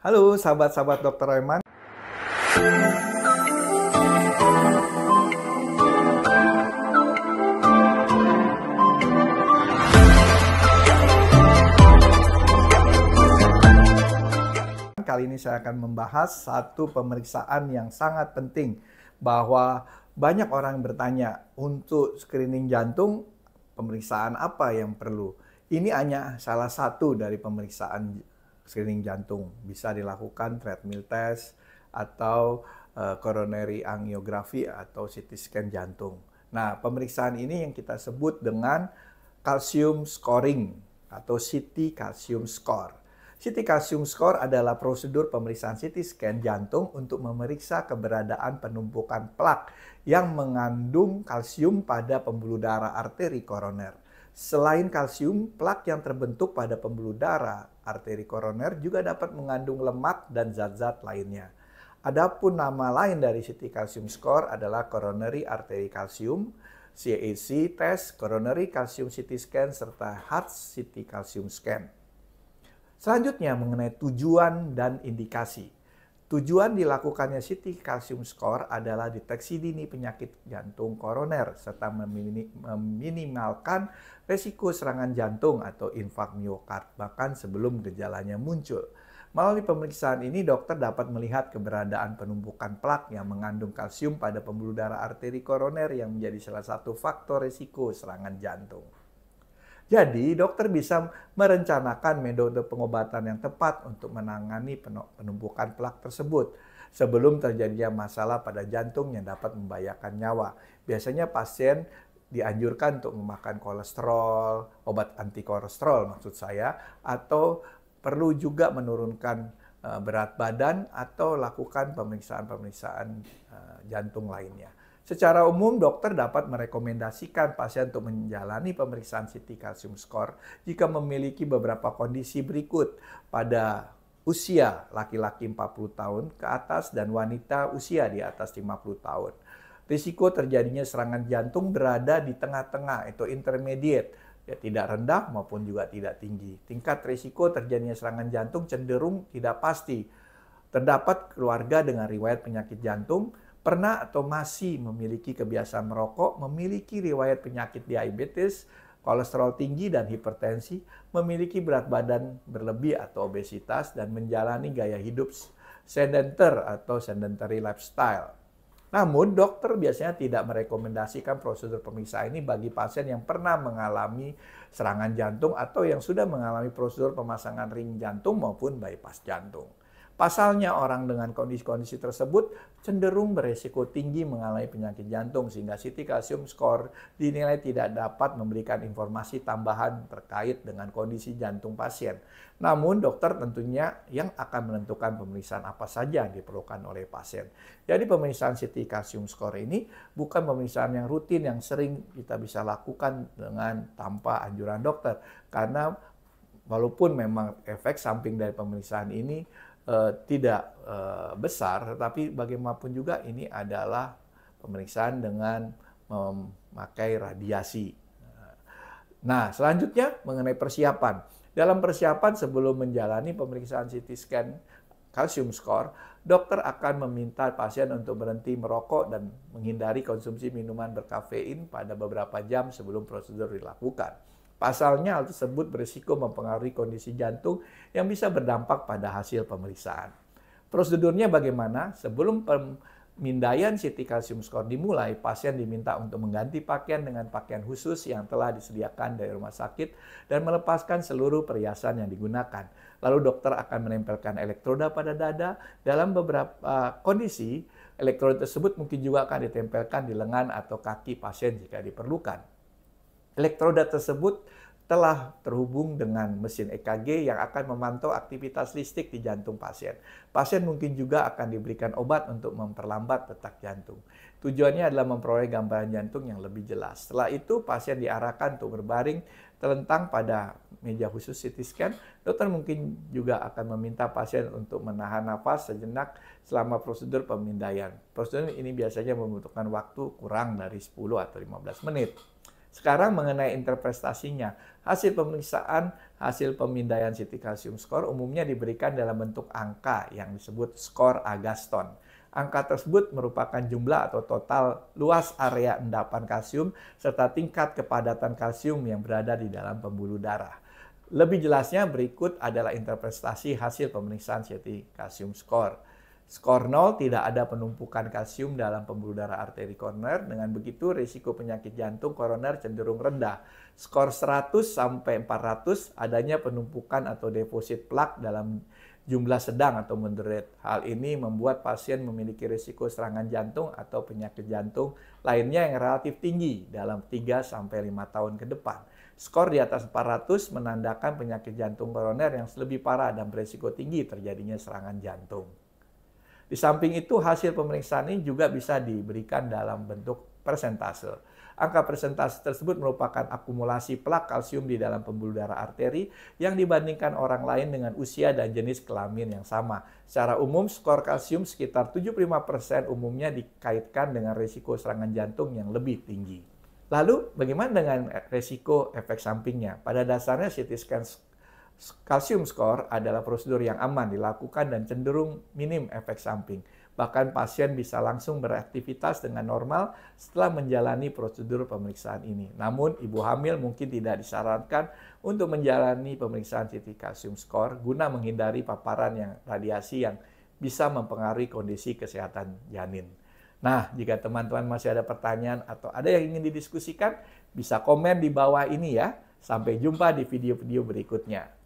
Halo sahabat-sahabat Dr. Rehman. Kali ini saya akan membahas satu pemeriksaan yang sangat penting, bahwa banyak orang bertanya untuk screening jantung, pemeriksaan apa yang perlu. Ini hanya salah satu dari pemeriksaan screening jantung. Bisa dilakukan treadmill test atau coronary angiography atau CT scan jantung. Nah, pemeriksaan ini yang kita sebut dengan calcium scoring atau CT calcium score. CT calcium score adalah prosedur pemeriksaan CT scan jantung untuk memeriksa keberadaan penumpukan plak yang mengandung kalsium pada pembuluh darah arteri koroner. Selain kalsium, plak yang terbentuk pada pembuluh darah arteri koroner juga dapat mengandung lemak dan zat-zat lainnya. Adapun nama lain dari CT calcium score adalah coronary artery calcium, CAC test, coronary calcium CT scan, serta heart CT calcium scan. Selanjutnya mengenai tujuan dan indikasi. Tujuan dilakukannya CT calcium score adalah deteksi dini penyakit jantung koroner serta meminimalkan resiko serangan jantung atau infark miokard bahkan sebelum gejalanya muncul. Melalui pemeriksaan ini dokter dapat melihat keberadaan penumpukan plak yang mengandung kalsium pada pembuluh darah arteri koroner yang menjadi salah satu faktor resiko serangan jantung. Jadi, dokter bisa merencanakan metode pengobatan yang tepat untuk menangani penumpukan plak tersebut sebelum terjadinya masalah pada jantung yang dapat membahayakan nyawa. Biasanya pasien dianjurkan untuk memakan kolesterol, obat anti kolesterol maksud saya, atau perlu juga menurunkan berat badan atau lakukan pemeriksaan-pemeriksaan jantung lainnya. Secara umum, dokter dapat merekomendasikan pasien untuk menjalani pemeriksaan CT calcium score jika memiliki beberapa kondisi berikut pada usia laki-laki 40 tahun ke atas dan wanita usia di atas 50 tahun. Risiko terjadinya serangan jantung berada di tengah-tengah, itu intermediate, ya, tidak rendah maupun juga tidak tinggi. Tingkat risiko terjadinya serangan jantung cenderung tidak pasti. Terdapat keluarga dengan riwayat penyakit jantung, pernah atau masih memiliki kebiasaan merokok, memiliki riwayat penyakit diabetes, kolesterol tinggi dan hipertensi, memiliki berat badan berlebih atau obesitas, dan menjalani gaya hidup sedentary lifestyle. Namun, dokter biasanya tidak merekomendasikan prosedur pemeriksaan ini bagi pasien yang pernah mengalami serangan jantung atau yang sudah mengalami prosedur pemasangan ring jantung maupun bypass jantung. Pasalnya, orang dengan kondisi-kondisi tersebut cenderung beresiko tinggi mengalami penyakit jantung sehingga CT calcium score dinilai tidak dapat memberikan informasi tambahan terkait dengan kondisi jantung pasien. Namun, dokter tentunya yang akan menentukan pemeriksaan apa saja yang diperlukan oleh pasien. Jadi, pemeriksaan CT calcium score ini bukan pemeriksaan yang rutin yang sering kita bisa lakukan dengan tanpa anjuran dokter. Karena walaupun memang efek samping dari pemeriksaan ini tidak besar, tetapi bagaimanapun juga ini adalah pemeriksaan dengan memakai radiasi. Nah, selanjutnya mengenai persiapan. Dalam persiapan sebelum menjalani pemeriksaan CT scan calcium score, dokter akan meminta pasien untuk berhenti merokok dan menghindari konsumsi minuman berkafein pada beberapa jam sebelum prosedur dilakukan. Pasalnya, hal tersebut berisiko mempengaruhi kondisi jantung yang bisa berdampak pada hasil pemeriksaan. Prosedurnya bagaimana? Sebelum pemindaian CT calcium score dimulai, pasien diminta untuk mengganti pakaian dengan pakaian khusus yang telah disediakan dari rumah sakit dan melepaskan seluruh perhiasan yang digunakan. Lalu dokter akan menempelkan elektroda pada dada. Dalam beberapa kondisi, elektroda tersebut mungkin juga akan ditempelkan di lengan atau kaki pasien jika diperlukan. Elektroda tersebut telah terhubung dengan mesin EKG yang akan memantau aktivitas listrik di jantung pasien. Pasien mungkin juga akan diberikan obat untuk memperlambat detak jantung. Tujuannya adalah memperoleh gambaran jantung yang lebih jelas. Setelah itu, pasien diarahkan untuk berbaring terlentang pada meja khusus CT scan. Dokter mungkin juga akan meminta pasien untuk menahan nafas sejenak selama prosedur pemindaian. Prosedur ini biasanya membutuhkan waktu kurang dari 10 atau 15 menit. Sekarang mengenai interpretasinya, hasil pemeriksaan hasil pemindaian CT kalsium score umumnya diberikan dalam bentuk angka yang disebut skor Agatston. Angka tersebut merupakan jumlah atau total luas area endapan kalsium serta tingkat kepadatan kalsium yang berada di dalam pembuluh darah. Lebih jelasnya berikut adalah interpretasi hasil pemeriksaan CT kalsium score. Skor 0 tidak ada penumpukan kalsium dalam pembuluh darah arteri koroner. Dengan begitu risiko penyakit jantung koroner cenderung rendah. Skor 100 sampai 400 adanya penumpukan atau deposit plak dalam jumlah sedang atau moderate. Hal ini membuat pasien memiliki risiko serangan jantung atau penyakit jantung lainnya yang relatif tinggi dalam 3 sampai 5 tahun ke depan. Skor di atas 400 menandakan penyakit jantung koroner yang lebih parah dan berisiko tinggi terjadinya serangan jantung. Di samping itu, hasil pemeriksaan ini juga bisa diberikan dalam bentuk persentase. Angka persentase tersebut merupakan akumulasi plak kalsium di dalam pembuluh darah arteri yang dibandingkan orang lain dengan usia dan jenis kelamin yang sama. Secara umum, skor kalsium sekitar 75% umumnya dikaitkan dengan risiko serangan jantung yang lebih tinggi. Lalu, bagaimana dengan risiko efek sampingnya? Pada dasarnya, CT scan kalsium score adalah prosedur yang aman dilakukan dan cenderung minim efek samping. Bahkan pasien bisa langsung beraktivitas dengan normal setelah menjalani prosedur pemeriksaan ini. Namun, ibu hamil mungkin tidak disarankan untuk menjalani pemeriksaan CT kalsium score guna menghindari paparan yang radiasi yang bisa mempengaruhi kondisi kesehatan janin. Nah, jika teman-teman masih ada pertanyaan atau ada yang ingin didiskusikan, bisa komen di bawah ini ya. Sampai jumpa di video-video berikutnya.